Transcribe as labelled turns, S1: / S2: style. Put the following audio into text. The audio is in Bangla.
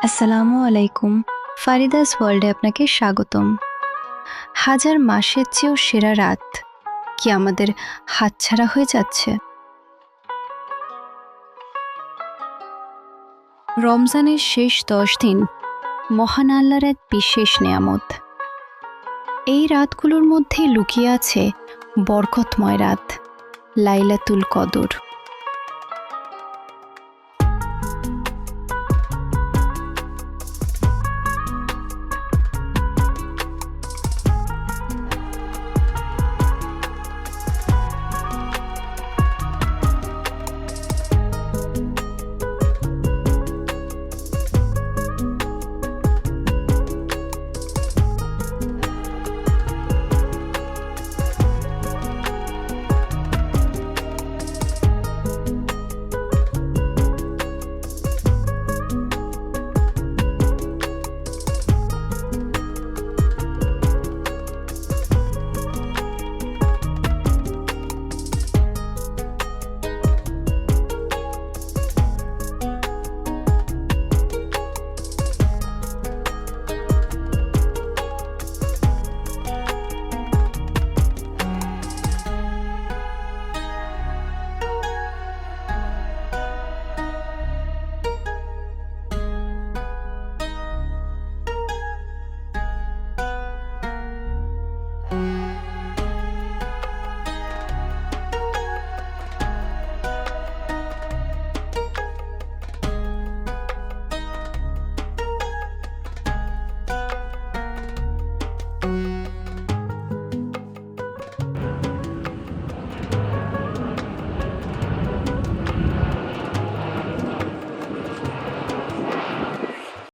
S1: আসসালামু আলাইকুম। ফারিদাস ওয়ার্ল্ডে আপনাকে স্বাগতম। হাজার মাসের চেয়েও সেরা রাত কি আমাদের হাতছাড়া হয়ে যাচ্ছে? রমজানের শেষ 10 দিন মহান আল্লাহর এক বিশেষ নেয়ামত। এই রাতগুলোর মধ্যেই লুকিয়ে আছে বরকতময় রাত, লাইলাতুল কদর।